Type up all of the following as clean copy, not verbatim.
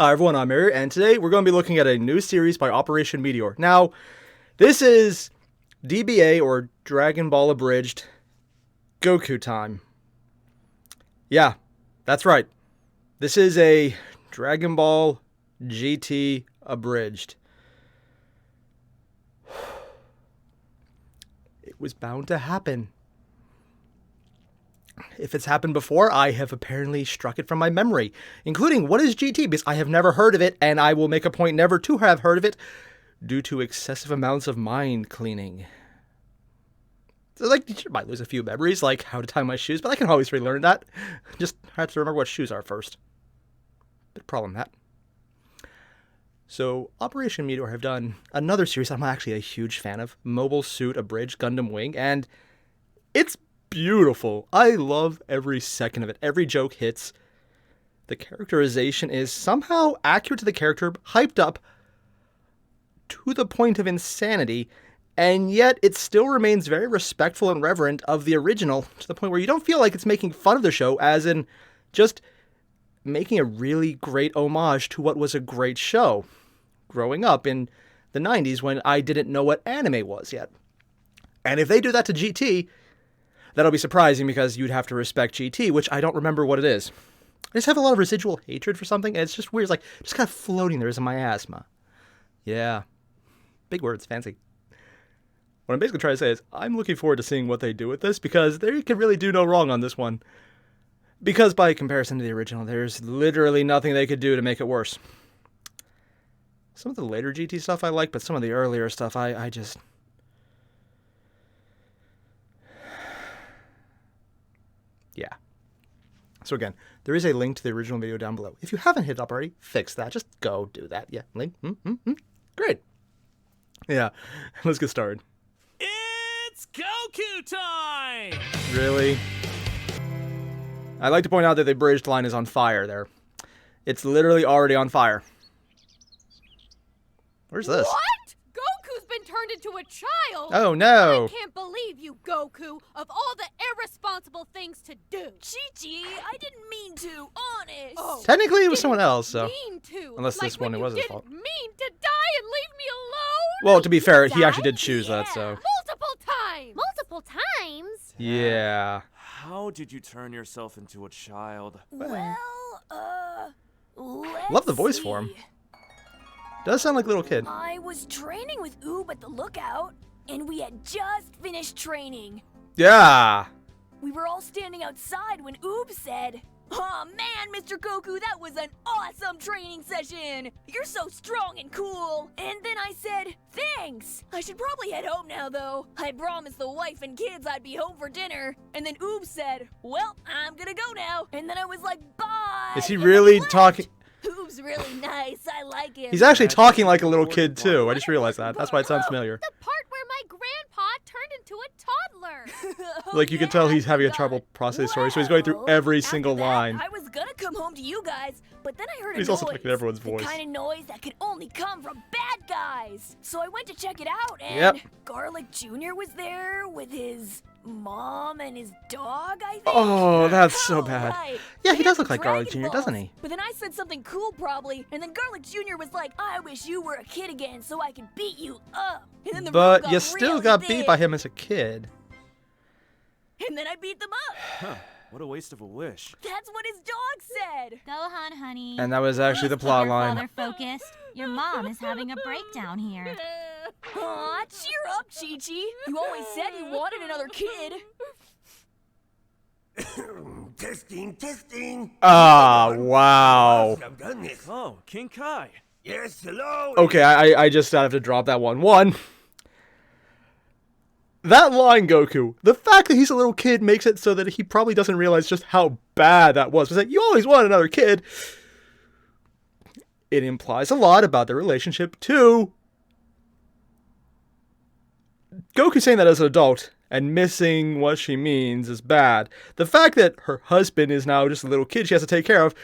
Hi everyone, I'm Airier, and today we're going to be looking at a new series by Operation Meatier. Now, this is DBA, or Dragon Ball Abridged, Goku time. Yeah, that's right. This is a Dragon Ball GT Abridged. It was bound to happen. If it's happened before, I have apparently struck it from my memory, including what is GT, because I have never heard of it, and I will make a point never to have heard of it due to excessive amounts of mind cleaning. So, like, you might lose a few memories, like how to tie my shoes, but I can always relearn that. Just have to remember what shoes are first. Bit of problem, that. So, Operation Meatier have done another series I'm actually a huge fan of, Mobile Suit Abridged Gundam Wing, and it's beautiful. I love every second of it. Every joke hits. The characterization is somehow accurate to the character, hyped up to the point of insanity, and yet it still remains very respectful and reverent of the original, to the point where you don't feel like it's making fun of the show, as in just making a really great homage to what was a great show growing up in the 90s when I didn't know what anime was yet. And if they do that to GT, that'll be surprising, because you'd have to respect GT, which I don't remember what it is. I just have a lot of residual hatred for something, and it's just weird. It's like, just kind of floating there as a miasma. Yeah. Big words, fancy. What I'm basically trying to say is, I'm looking forward to seeing what they do with this, because they can really do no wrong on this one. Because by comparison to the original, there's literally nothing they could do to make it worse. Some of the later GT stuff I like, but some of the earlier stuff I just... Yeah. So again, there is a link to the original video down below. If you haven't hit it up already, fix that. Just go do that. Yeah, link. Great. Yeah, let's get started. It's Goku time! Really? I'd like to point out that the abridged line is on fire there. It's literally already on fire. Where's this? What? Goku's been turned into a child! Oh no! I can't believe you, Goku, of all the irresponsible things to do. Chi-Chi, I didn't mean to, honest. Oh, Technically it was someone else, so... Mean to. Unless like this one, when it was you his fault. didn't mean to die and leave me alone? Well, to be fair, he actually did choose that, so... Multiple times! Multiple times? Yeah. How did you turn yourself into a child? Well, let's Love the voice for him. Does sound like a little kid. I was training with Oob at the lookout, and we had just finished training. Yeah! We were all standing outside when Oob said, "Aw, man, Mr. Goku, that was an awesome training session! You're so strong and cool!" And then I said, "Thanks! I should probably head home now, though. I promised the wife and kids I'd be home for dinner." And then Oob said, "Well, I'm gonna go now." And then I was like, "Bye!" Is he and really then left. talking... Oob's really nice. I like him. He's actually talking like a little kid, too. I just realized that. That's why it sounds familiar. The part where my grandpa turned into a toddler. Like, you can tell he's having a trouble processing story, so he's going through every single line. I was gonna come home to you guys, but then I heard He's a also noise. talking everyone's voice. The kind of noise that could only come from bad guys. So I went to check it out, and Yep. Garlic Jr. was there with his mom and his dog, I think. Oh, that's so bad. Right. Yeah, he They does had look like Garlic Jr., Dragon doesn't Balls. he? But then I said something cool, probably, and then Garlic Jr. was like, "I wish you were a kid again so I could beat you up." And then the room But got you still really got beat big. by him as a kid. And then I beat them up. Huh, what a waste of a wish. That's what his dog said. Go on, honey. And that was actually the Keep plot your line. father focused. Your mom is having a breakdown here. Aw, cheer up, Chi-Chi. You always said you wanted another kid. Testing. Ah, wow. I've done this. Oh, King Kai. Yes, hello. Okay, I just have to drop that one. One, that line, Goku, the fact that he's a little kid makes it so that he probably doesn't realize just how bad that was. It's like, you always want another kid. It implies a lot about their relationship. Two, Goku saying that as an adult and missing what she means is bad. The fact that her husband is now just a little kid she has to take care of,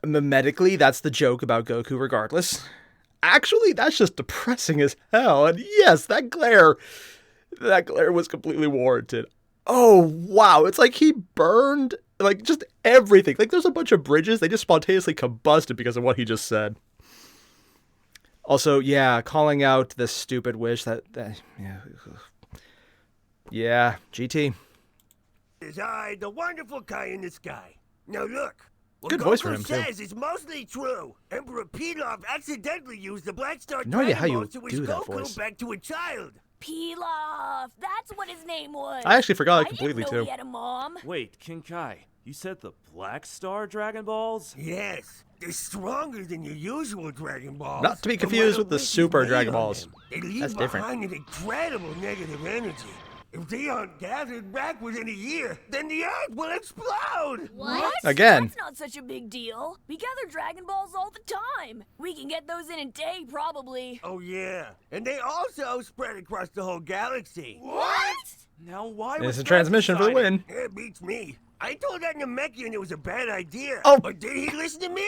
medically, that's the joke about Goku regardless. Actually, that's just depressing as hell. And yes, that glare was completely warranted. Oh, wow. It's like he burned like just everything. Like there's a bunch of bridges, they just spontaneously combusted because of what he just said. Also, yeah, calling out the stupid wish that yeah, GT. Is I, the wonderful guy in the sky. Now look. What Good Goku voice for him, too. says is mostly true. Emperor Pilaf accidentally used the Black Star No idea how Dragon you Balls to wish do that Goku voice. back to a child. Pilaf. That's what his name was. I actually forgot I completely didn't know too. he had a mom. Wait, King Kai, you said the Black Star Dragon Balls? Yes, they're stronger than your usual Dragon Balls. Not to be No confused matter with the what is Super made Dragon on Balls. them, They leave That's different. behind an incredible negative energy. If they aren't gathered back within a year, then the Earth will explode! What? Again. That's not such a big deal. We gather Dragon Balls all the time. We can get those in a day, probably. Oh yeah, and they also spread across the whole galaxy. What? Now why It's was a that transmission for the decided? win. It beats me. I told that Namekian it was a bad idea. Oh. But did he listen to me?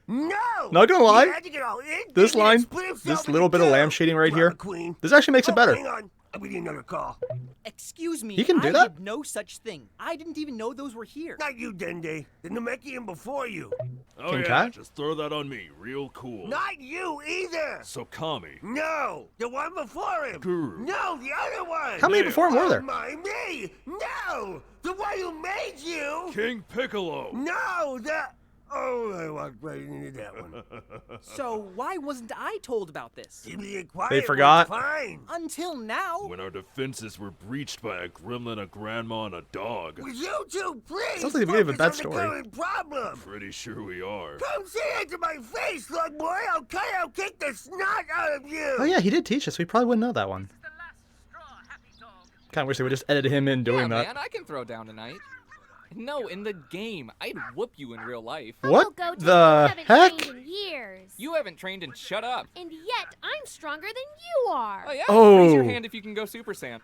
No! Not gonna lie, He had to get all indignant this and line, split himself this little into bit of two. lampshading right Drama here, Queen. this actually makes it better. Hang on. I'm getting another call. Excuse me. He can do I that? did no such thing. I didn't even know those were here. Not you, Dende. The Namekian before you. Oh King yeah, Kai? just throw that on me, real cool. Not you either. So Kami. No, the one before him. Guru. No, the other one. How many before him were Oh, there? my, me. No, the one who made you. King Piccolo. No, the... Oh, I walked right into that one. So why wasn't I told about this? Keep it quiet. They forgot. We're fine. Until now. When our defenses were breached by a gremlin, a grandma, and a dog. Will you two please Sounds like the beginning of a bad focus on story. the current problem? Pretty sure we are. Come say it to my face, slug boy. I'll kick the snot out of you. Oh yeah, he did teach us. We probably wouldn't know that one. Kind of wish they would just edit him in doing Yeah, that. man, I can throw down tonight. No, in the game. I'd whoop you in real life. What Uncle Goku, the you haven't heck? trained in years. You haven't trained and shut up. And yet, I'm stronger than you are. Oh, yeah? Oh. Raise your hand if you can go Super Saiyan.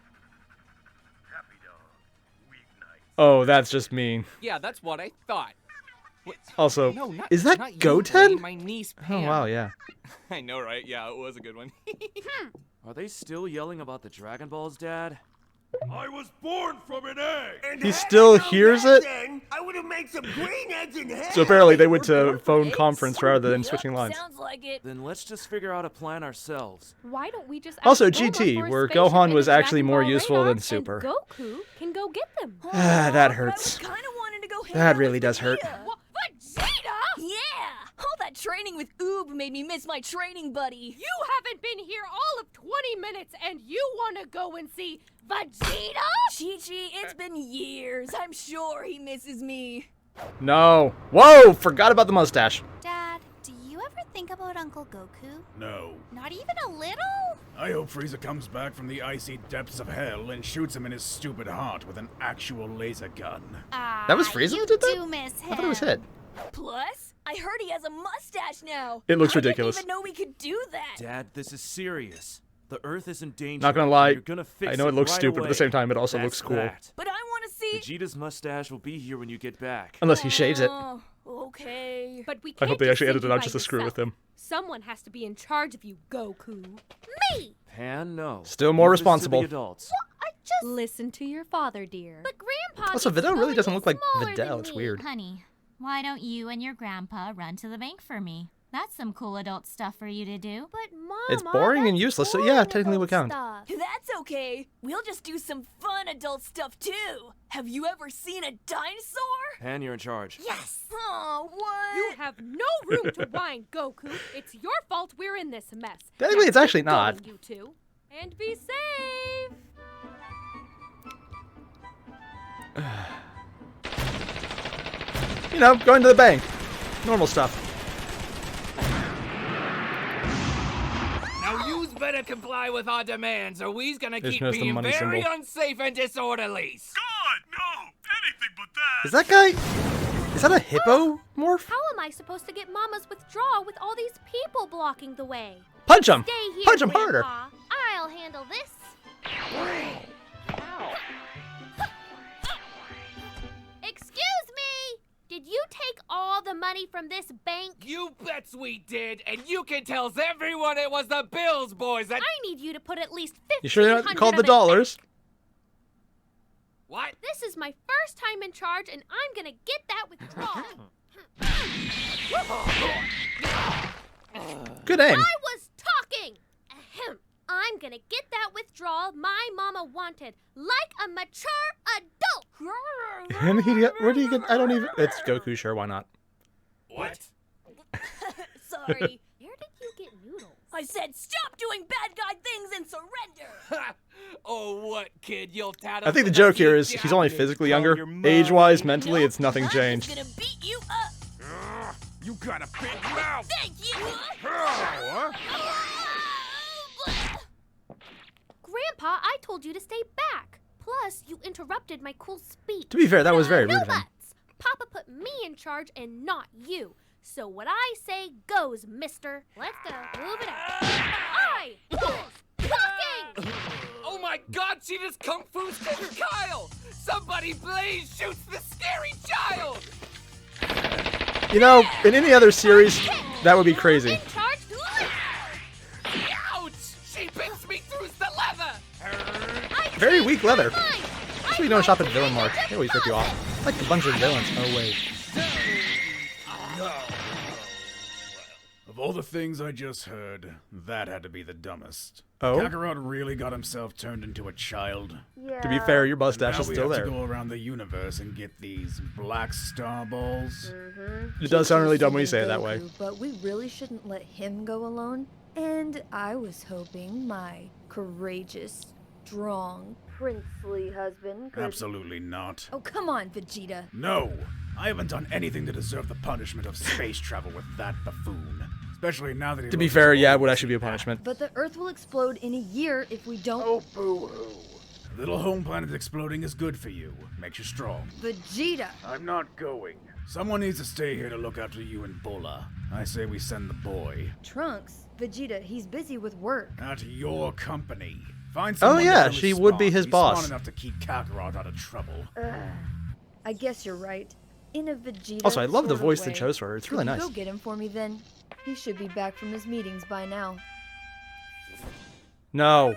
Oh, that's just mean. Yeah, that's what I thought. Also, No, not, is that not you, Goten? Blaine, my niece, Oh Pam. wow, yeah. I know, right? Yeah, it was a good one. Are they still yelling about the Dragon Balls, Dad? I was born from an egg. And He had still I known hears that it? Then, I would have made some green eggs in hell. So apparently they went We're born to from phone eggs? conference rather than Yup, switching lines. Sounds like it. Then let's just figure out a plan ourselves. Why don't we just Also, ask Bulma GT, for a where spaceship Gohan and was a actually Dragon more Ball useful radar, than and Super. Goku can go get them. Ah, that But hurts. I was kind of wanting to go hang That out really with does hurt. Vegeta. What? Vegeta? Yeah! All that training with Oob made me miss my training buddy. You haven't been here all of 20 minutes and you want to go and see Vegeta? Chi-Chi, it's been years. I'm sure he misses me. No. Whoa, forgot about the mustache. Dad, do you ever think about Uncle Goku? No. Not even a little? I hope Frieza comes back from the icy depths of hell and shoots him in his stupid heart with an actual laser gun. That was Frieza you that did that? do miss him. I thought it was Hit. Plus, I heard he has a mustache now. It looks I ridiculous. didn't even know we could do that. Dad, this is serious. The Earth is in danger. Not gonna and lie, You're gonna fix I know it looks right stupid, but at the away. same time, it also That's looks cool. that. But I want to see. Vegeta's mustache will be here when you get back. Unless he shaves it. Oh, okay. But we I can't hope they just actually send edited you out by just to screw with yourself. him. Someone has to be in charge of you, Goku. Me! Pan, no. Still more Leave this to the responsible. adults. I just... Listen to your father, dear. But Grandpa... Also, needs Videl really to doesn't be look like smaller Videl. than It's me. weird. Honey, why don't you and your grandpa run to the bank for me? That's some cool adult stuff for you to do. But Mama, It's boring and that's useless, so boring yeah, technically adult would count. stuff. That's okay. We'll just do some fun adult stuff too. Have you ever seen a dinosaur? Pan, you're in charge. Yes. Oh, what? You have no room to whine, Goku. It's your fault we're in this mess. Technically, Now it's actually keep not. going, you two. And be safe. You know, going to the bank. Normal stuff. Now yous better comply with our demands, or we's gonna There's keep just the being money very symbol. unsafe and disorderly. God, no! Anything but that! Is that guy... Is that a hippo morph? How am I supposed to get Mama's withdrawal with all these people blocking the way? Punch him! Stay here, Punch him harder! Grandpa. I'll handle this. Excuse me! Did you take all the money from this bank? You bets we did, and you can tell everyone it was the Bills boys that... I need you to put at least You sure they're not 1,500 called the of it dollars? What? This is my first time in charge, and I'm gonna get that withdrawal. Good aim. I was talking! Ahem. I'm gonna get that withdrawal my mama wanted, like a mature adult. And where do you get? I don't even. It's Goku. Sure, why not? What? Sorry. Where did you get noodles? I said stop doing bad guy things and surrender. Oh, what, kid? You'll tat I think the joke here is he's only physically younger. Age-wise, mentally, it's nothing I'm changed. just gonna beat you up. You got a big mouth! Thank you. Grandpa, I told you to stay back. Plus, you interrupted my cool speech. To be fair, that was very No rude of him. buts. Papa put me in charge and not you. So what I say goes, mister. Let's go. Move it up. I was talking! Oh my god, she just kung fu Sticker Kyle! Somebody please shoots the scary child! You know, in any other series, that would be crazy. In charge? Ouch! She bits me through the leather! Very weak leather. That's why you don't shop at Villain Mart. They always rip you off. Like a bunch of villains. Oh, wait. Of all the things I just heard, that had to be the dumbest. Oh? Kakarot really got himself turned into a child. To be fair, your mustache Now is we still have there. to go around the universe and get these black star balls. It does sound really dumb when you say it that way. But we really shouldn't let him go alone. And I was hoping my courageous, strong, princely husband could... Absolutely not. Oh, come on, Vegeta. No! I haven't done anything to deserve the punishment of space travel with that buffoon. Especially now that he To be looks fair, as yeah, it old would as actually be a he punishment. But the Earth will explode in a year if we don't... Oh, boo-hoo. Little home planet exploding is good for you. Makes you strong. Vegeta! I'm not going. Someone needs to stay here to look after you and Bola. I say we send the boy. Trunks, Vegeta, he's busy with work. At your company. Find someone yeah, really she would be smart. his He's boss. Smart enough to keep Kakarot out of trouble. I guess you're right. In a Vegeta Also, I love the sort of voice they way. chose for her. It's Could really you nice. Go get him for me then. He should be back from his meetings by now. No.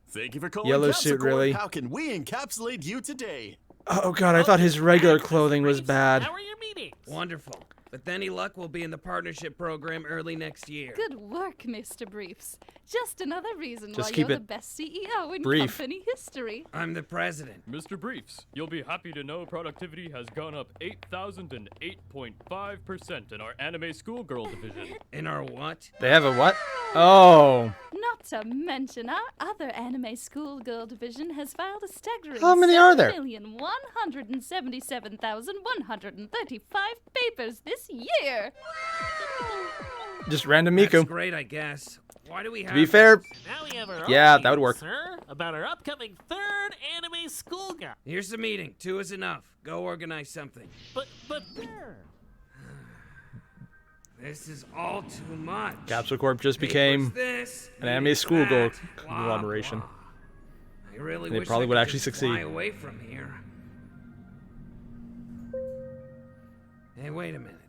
Thank you for calling Yellow suit, Capsicorn. really? How can we encapsulate you today? Oh, God, I thought his regular clothing was bad. How are your meetings? Wonderful. With any luck, we'll be in the partnership program early next year. Good work, Mr. Briefs. Just another reason Just why keep you're it the best CEO in brief. company history. I'm the president. Mr. Briefs, you'll be happy to know productivity has gone up 8,008.5% in our anime schoolgirl division. In our what? They have a what? Oh. Not to mention, our other anime schoolgirl division has filed a staggering How many are there? 7,177,135 papers this year. Just random That's Miku. great, I guess. Why do we have To be fair, Now we have our yeah, own that would meeting, work. sir, about our upcoming third anime schoolgirl. Here's the meeting. 2 is enough. Go organize something. But This is all too much. Capsule Corp just Papers became this, an anime papers schoolgirl that, blah, conglomeration. blah. I really And it wish probably I would could actually just succeed. Fly away from here. Hey, wait a minute.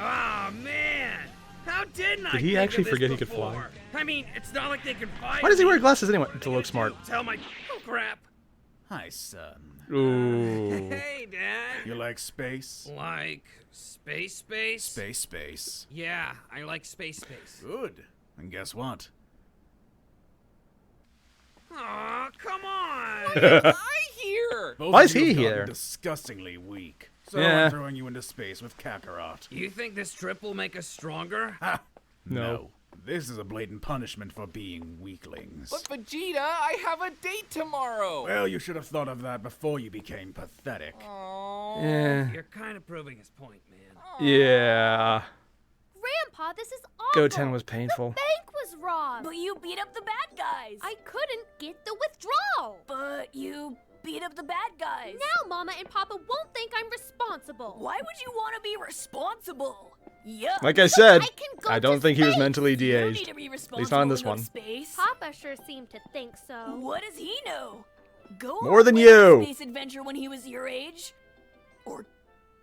Oh man! How didn't I? Did he think of actually this forget he could fly? before? I mean, it's not like they can fly. Why does he wear glasses anyway? To look smart. Tell my crap. Hi, son. Ooh. Hey, Dad. You like space? Like space? Space. Yeah, I like space. Good. And guess what? Aw, come on! I hear. Both Why of is you he have gotten here? Disgustingly weak. So Yeah. I'm throwing you into space with Kakarot. You think this trip will make us stronger? Ha! No. This is a blatant punishment for being weaklings. But Vegeta, I have a date tomorrow. Well, you should have thought of that before you became pathetic. Yeah. You're kind of proving his point, man. Yeah. Grandpa, this is awful. Goten was painful. The bank was robbed. But you beat up the bad guys. I couldn't get the withdrawal. But you beat up the bad guys. Now Mama and Papa won't think I'm responsible. Why would you want to be responsible? Yeah. Like I said, I can go I don't to think he was space. mentally You don't need de-aged. to be At least not in responsible this to go one. to space. Papa sure seemed to think so. What does he know? Go More on than a you. space adventure when he was your age, or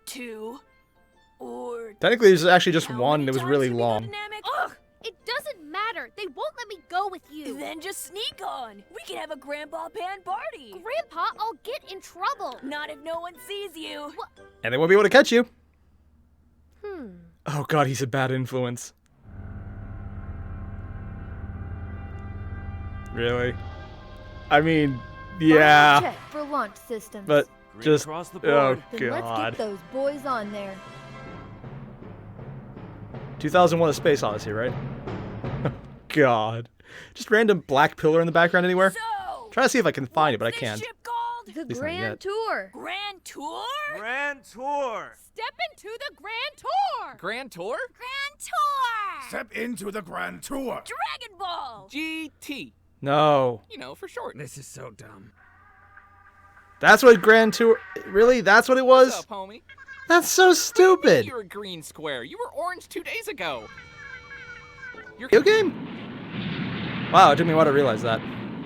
2, or Technically, there's actually just how one. many It was times really can we go long. to Namek? Ugh! It doesn't matter. They won't let me go with you. Then just sneak on. We can have a Grandpa Pan party. Grandpa, I'll get in trouble. Not if no one sees you. And they won't be able to catch you. Hmm. Oh god, he's a bad influence. Really? I mean, yeah. Check for launch systems. But Green just, across the oh board. Then let's god. get those boys on there. 2001: A Space Odyssey, right? God. Just random black pillar in the background anywhere? So, Try to see if I can find it, but I this can't. ship called? The least not Grand yet. Tour. Grand Tour? Grand Tour. Step into the Grand Tour. Grand Tour? Grand Tour! Step into the Grand Tour. Dragon Ball! GT. No. You know, for short. This is so dumb. That's what Grand Tour... Really? That's what it was? What's up, homie? That's so stupid. You're a green square. You were orange 2 days ago. You're Video game? Wow, it took me a while to realize that.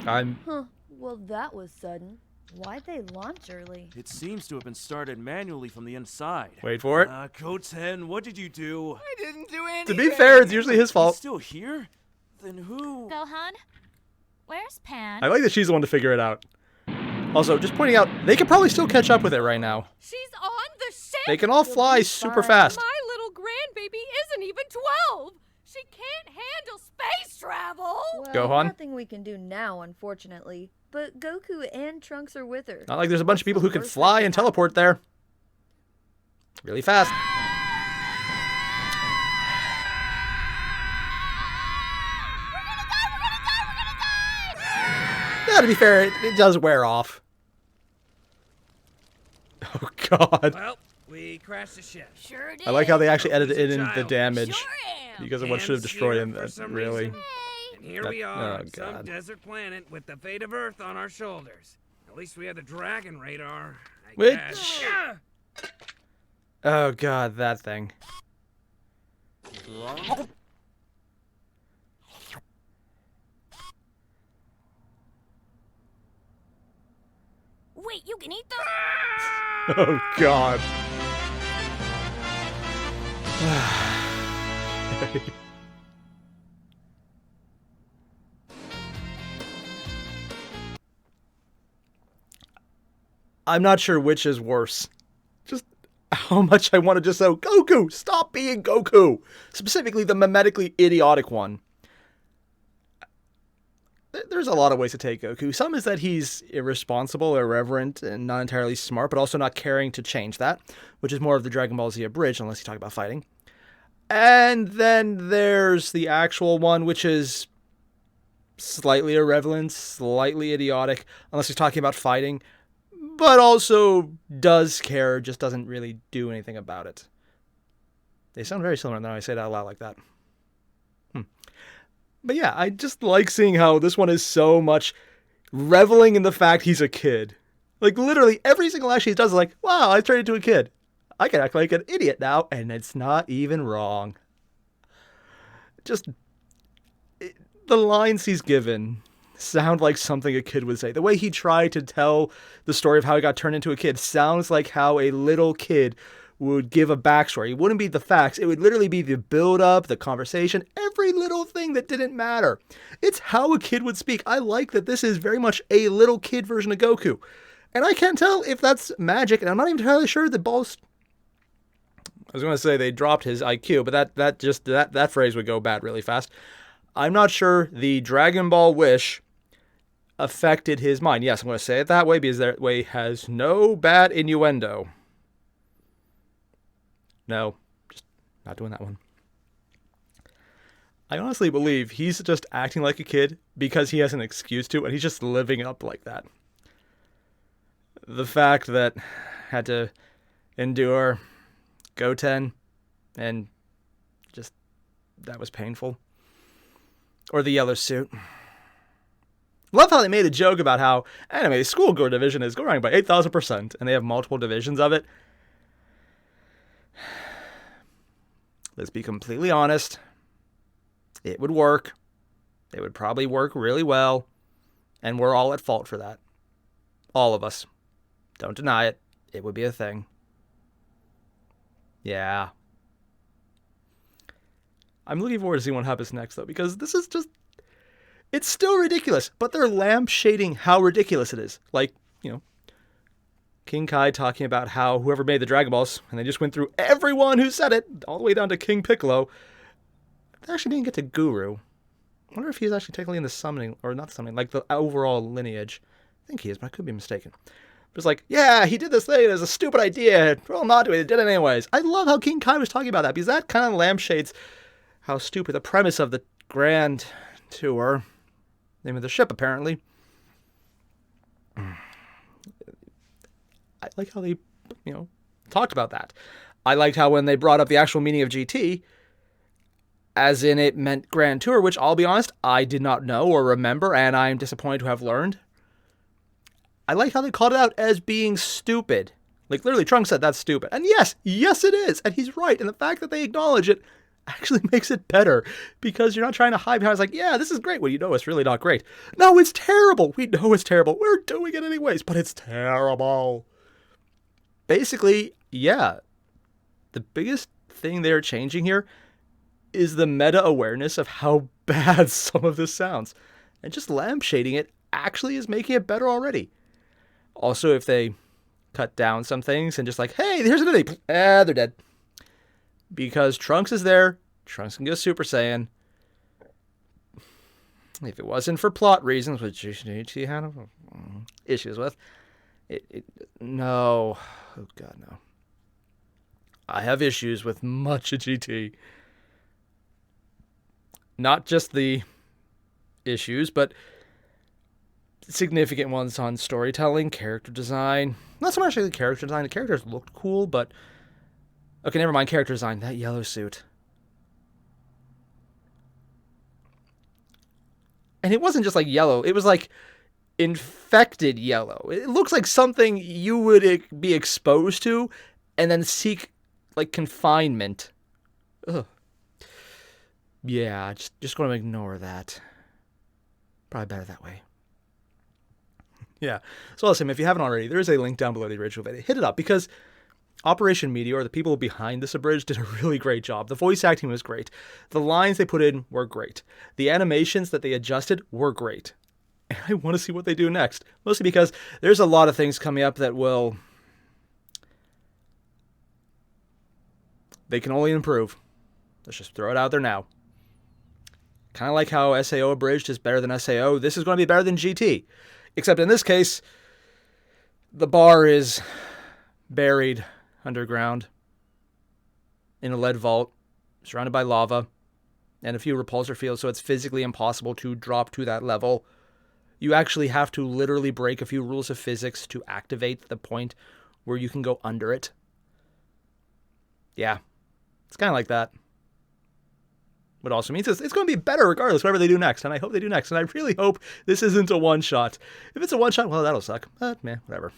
I'm... Huh. Well, that was sudden. Why'd they launch early? It seems to have been started manually from the inside. Wait for it. Coach Hen, what did you do? I didn't do anything. To be fair, it's usually his He's fault. still here? Then who? Gohan, where's Pan? I like that she's the one to figure it out. Also, just pointing out, they could probably still catch up with it right now. She's on the ship. They can all fly super fast. My little grandbaby isn't even 12. She can't handle space travel. Well, Gohan? nothing we can do now, unfortunately. But Goku and Trunks are with her. Not like there's a bunch of people who can fly and teleport there. Really fast. Yeah, to be fair, it does wear off. Oh, God. Well, we crashed the ship. Sure did. I like how they actually edited Goku's a in the child. damage Sure am. because of what should have Ham's destroyed here him. for That, some really. reason. And here That- we are oh, on some God. desert planet with the fate of Earth on our shoulders. At least we had the dragon radar, I Which- guess. Oh, God, that thing. Wait, you can eat them? Oh, God. I'm not sure which is worse. Just how much I want to just say, Goku, stop being Goku. Specifically, the mimetically idiotic one. There's a lot of ways to take Goku. Some is that he's irresponsible, irreverent, and not entirely smart, but also not caring to change that, which is more of the Dragon Ball Z Abridged, unless you talk about fighting. And then there's the actual one, which is slightly irreverent, slightly idiotic, unless he's talking about fighting, but also does care, just doesn't really do anything about it. They sound very similar when I say that out loud like that. But yeah, I just like seeing how this one is so much reveling in the fact he's a kid. Like, literally, every single action he does is like, wow, I turned into a kid. I can act like an idiot now, and it's not even wrong. Just, the lines he's given sound like something a kid would say. The way he tried to tell the story of how he got turned into a kid sounds like how a little kid would give a backstory. It wouldn't be the facts. It would literally be the build-up, the conversation, every little thing that didn't matter. It's how a kid would speak. I like that this is very much a little kid version of Goku. And I can't tell if that's magic, and I'm not even entirely sure that Balls... I was going to say they dropped his IQ, but that phrase would go bad really fast. I'm not sure the Dragon Ball wish affected his mind. Yes, I'm going to say it that way because that way has no bad innuendo. No, just not doing that one. I honestly believe he's just acting like a kid because he has an excuse to, and he's just living up like that. The fact that had to endure Goten, and just, that was painful. Or the yellow suit. Love how they made a joke about how anime schoolgirl division is growing by 8,000%, and they have multiple divisions of it. Let's be completely honest. It would work. It would probably work really well. And we're all at fault for that. All of us. Don't deny it. It would be a thing. Yeah. I'm looking forward to seeing what happens next, though, because this is just... It's still ridiculous, but they're lampshading how ridiculous it is. Like, King Kai talking about how whoever made the Dragon Balls, and they just went through everyone who said it, all the way down to King Piccolo. They actually didn't get to Guru. I wonder if he's actually technically in the summoning, or not summoning, like the overall lineage. I think he is, but I could be mistaken. But it's like, yeah, he did this thing, it was a stupid idea, well, not doing it, he did it anyways. I love how King Kai was talking about that, because that kind of lampshades how stupid the premise of the Grand Tour, name of the ship apparently. I like how they, talked about that. I liked how when they brought up the actual meaning of GT, as in it meant Grand Tour, which I'll be honest, I did not know or remember, and I'm disappointed to have learned. I like how they called it out as being stupid. Like, literally, Trunks said that's stupid. And yes it is, and he's right. And the fact that they acknowledge it actually makes it better, because you're not trying to hide behind, it's like, yeah, this is great. Well, it's really not great. No, it's terrible. We know it's terrible. We're doing it anyways, but it's terrible. Basically, yeah, the biggest thing they're changing here is the meta-awareness of how bad some of this sounds. And just lampshading it actually is making it better already. Also, if they cut down some things and just like, hey, here's another thing. They're dead. Because Trunks is there. Trunks can go Super Saiyan. If it wasn't for plot reasons, which he had issues with, no. Oh, God, no. I have issues with much of GT. Not just the issues, but significant ones on storytelling, character design. Not so much the character design. The characters looked cool, but... Okay, never mind character design. That yellow suit. And it wasn't just like yellow. It was like infected yellow. It looks like something you would be exposed to and then seek like confinement. Ugh. Yeah, just going to ignore that. Probably better that way. Yeah. So listen, if you haven't already, there is a link down below the original video. Hit it up, because Operation Meatier, the people behind this Abridged, did a really great job. The voice acting was great. The lines they put in were great. The animations that they adjusted were great. And I want to see what they do next. Mostly because there's a lot of things coming up that will... They can only improve. Let's just throw it out there now. Kind of like how SAO Abridged is better than SAO, this is going to be better than GT. Except in this case, the bar is buried underground in a lead vault, surrounded by lava and a few repulsor fields, so it's physically impossible to drop to that level. You actually have to literally break a few rules of physics to activate the point where you can go under it. Yeah, it's kind of like that. What also means it's going to be better regardless, whatever they do next, and I hope they do next, and I really hope this isn't a one-shot. If it's a one-shot, well, that'll suck, but man, whatever.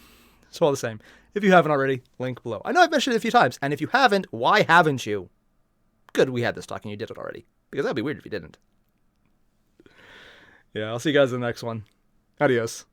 It's all the same. If you haven't already, link below. I know I've mentioned it a few times, and if you haven't, why haven't you? Good, we had this talk and you did it already, because that'd be weird if you didn't. Yeah, I'll see you guys in the next one. Adios.